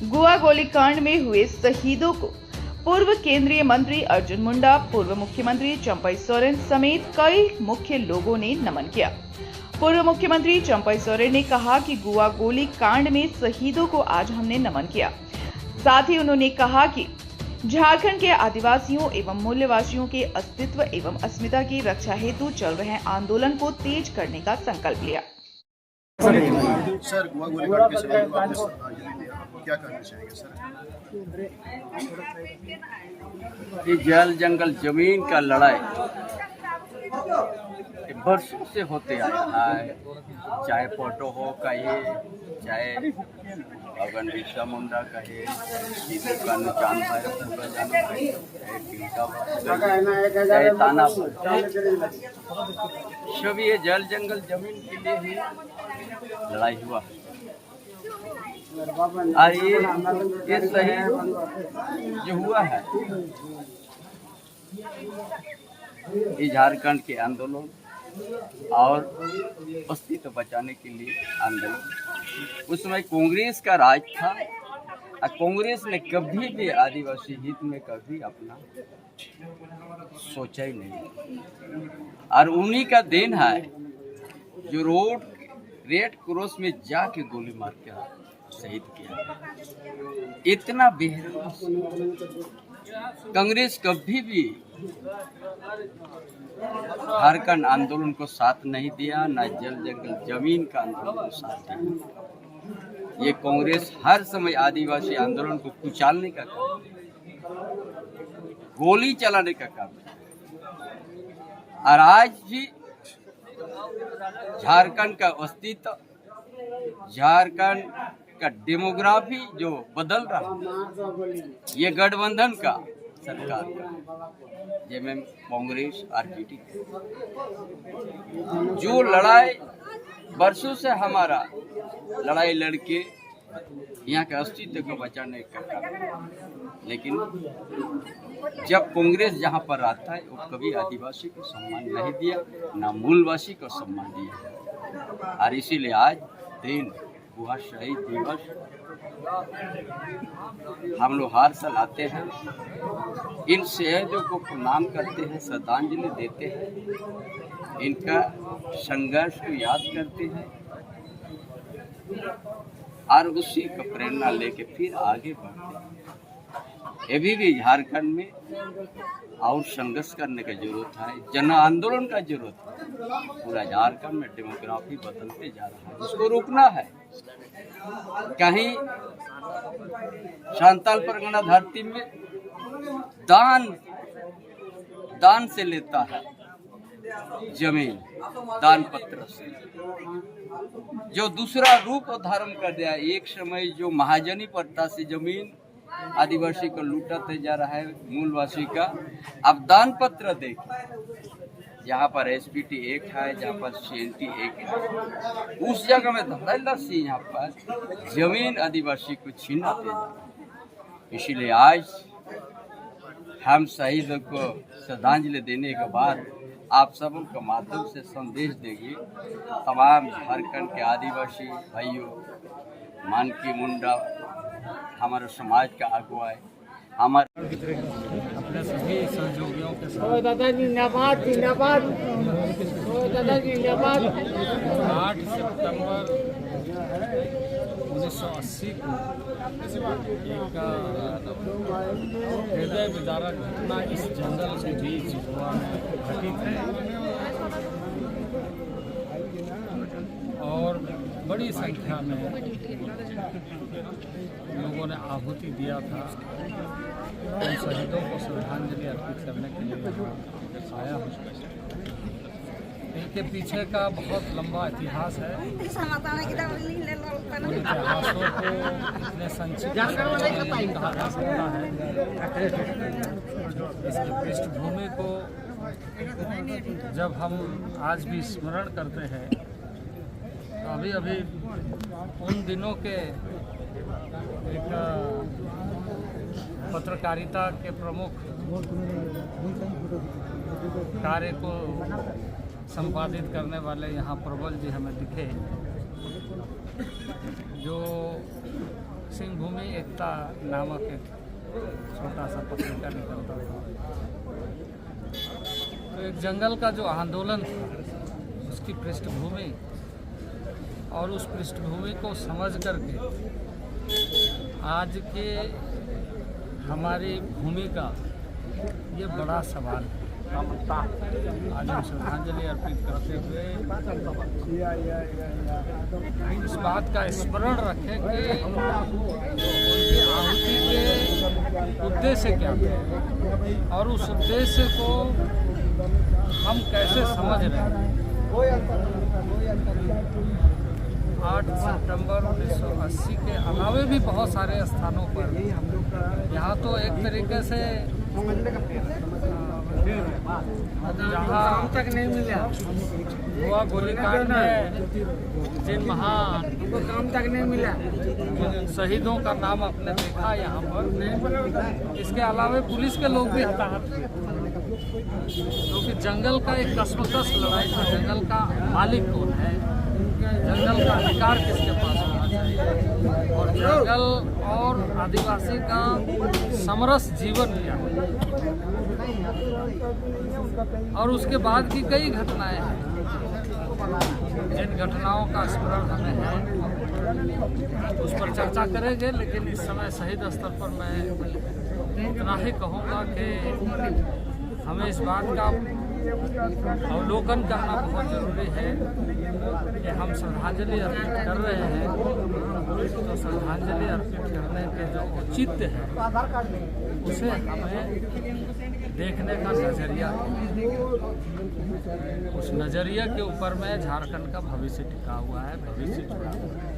गोवा गोलीकांड में हुए शहीदों को पूर्व केंद्रीय मंत्री अर्जुन मुंडा, पूर्व मुख्यमंत्री चंपई सोरेन समेत कई मुख्य लोगों ने नमन किया। पूर्व मुख्यमंत्री चंपई सोरेन ने कहा कि गोवा गोली कांड में शहीदों को आज हमने नमन किया। साथ ही उन्होंने कहा कि झारखंड के आदिवासियों एवं मूल्यवासियों के अस्तित्व एवं अस्मिता की रक्षा हेतु चल रहे आंदोलन को तेज करने का संकल्प लिया। सर, गोवा गोलीकांड के समय आपने श्रद्धांजलि दी, आप क्या कहना चाहेंगे सर? ये जल जंगल जमीन का लड़ाई वर्षों से होते आया है, चाहे फोटो हो कहे, चाहे भगवान बिरसा मुंडा कहे, चांद चाहे ताना, सब ये जल जंगल जमीन के लिए ही लड़ाई हुआ। और ये सही जो हुआ है ये झारखंड के आंदोलन और अस्तित्व बचाने के लिए आंदोलन। उस समय कांग्रेस का राज था और कांग्रेस ने कभी भी आदिवासी हित में कभी अपना सोचा ही नहीं। और उन्हीं का देन है जो रेड क्रॉस में जाके गोली मार के शहीद किया। इतना बेहद कांग्रेस कभी भी झारखंड आंदोलन को साथ नहीं दिया, न जल जंगल जमीन का आंदोलन को साथ दिया। ये कांग्रेस हर समय आदिवासी आंदोलन को कुचलने का काम, गोली चलाने का काम। और आज भी झारखंड का अस्तित्व, झारखंड का डेमोग्राफी जो बदल रहा, ये गठबंधन का सरकार का जिसमें कांग्रेस आरजेडी जो लड़ाई वर्षों से हमारा लड़ाई लड़के यहाँ के अस्तित्व को बचाने का काम, लेकिन जब कांग्रेस जहाँ पर आता है वो कभी आदिवासी को सम्मान नहीं दिया, ना मूलवासी को सम्मान दिया। और इसीलिए आज दिन गोवा शहीद दिवस हम लोग हर साल आते हैं, इन शहीदों को प्रणाम करते हैं, श्रद्धांजलि देते हैं, इनका संघर्ष को याद करते हैं और उसी का प्रेरणा लेके फिर आगे बढ़ते हैं। अभी भी झारखंड में और संघर्ष करने की जरूरत है, जन आंदोलन का जरूरत है। पूरा झारखंड में डेमोग्राफी बदलते जा रहा है, उसको रोकना है। कहीं सांताल परगना धरती में दान से लेता है जमीन, दान पत्र से, जो दूसरा रूप धारण कर दिया। एक समय जो महाजनी प्रथा से जमीन आदिवासी को लूटते जा रहा है, मूलवासी का अब दान पत्र देखिए, जहाँ पर एसपीटी एक्ट है, जहाँ पर सीएनटी एक्ट है, उस जगह में धड़ल्ला से यहाँ पर जमीन आदिवासी को छीनते जा। इसीलिए आज हम शहीदों को श्रद्धांजलि देने के बाद आप सबों के माध्यम से संदेश देंगे तमाम झारखंड के आदिवासी भाइयों, मानकी मुंडा हमारे समाज का अगुवा है, हमारे अपने सभी सहयोगियों के साथ 8 सितंबर 1980 को एक हृदय विदारक घटना इस जंगल के बीच गोवा में घटित है और बड़ी संख्या में लोगों ने आहुति दिया था। उन शहीदों को श्रद्धांजलि अर्पित करने के लिए आया हूँ। इनके पीछे का बहुत लंबा इतिहास है। उन इतिहासों को इतने संक्षिप्त नहीं कहा जा सकता है। इसकी पृष्ठभूमि को जब हम आज भी स्मरण करते हैं, अभी अभी उन दिनों के एक पत्रकारिता के प्रमुख कार्य को संपादित करने वाले यहाँ प्रबल जी हमें दिखे, जो सिंह भूमि एकता नामक एक छोटा सा पत्रिका निकलता था। तो एक जंगल का जो आंदोलन था उसकी पृष्ठभूमि और उस पृष्ठभूमि को समझ करके आज के हमारी भूमि का ये बड़ा सवाल है। आज हम श्रद्धांजलि अर्पित करते हुए इस बात का स्मरण रखें कि उनकी आहुति के उद्देश्य क्या थे और उस उद्देश्य को हम कैसे समझ रहे हैं। 8 सितंबर 1980 के अलावे भी बहुत सारे स्थानों पर यहाँ तो एक तरीके से जहाँ तक नहीं मिला हुआ गोलीकांड में जिन महान काम तक नहीं मिला शहीदों का नाम आपने देखा यहाँ पर। इसके अलावा पुलिस के लोग भी हताहत हुए क्योंकि जंगल का एक कसमकस लड़ाई था। जंगल का मालिक कौन है, जंगल का अधिकार किसके पास होना चाहिए और जंगल और आदिवासी का समरस जीवन क्या है। और उसके बाद की कई घटनाएं हैं, जिन घटनाओं का स्मरण हमें है उस पर चर्चा करेंगे। लेकिन इस समय शहीद स्तर पर मैं इतना ही कहूँगा कि हमें इस बात का अवलोकन करना बहुत जरूरी है कि हम श्रद्धांजलि अर्पित कर रहे हैं तो श्रद्धांजलि अर्पित करने के जो औचित्य है उसे हमें देखने का नजरिया, उस नजरिए के ऊपर में झारखंड का भविष्य टिका हुआ है, भविष्य जुड़ा हुआ है।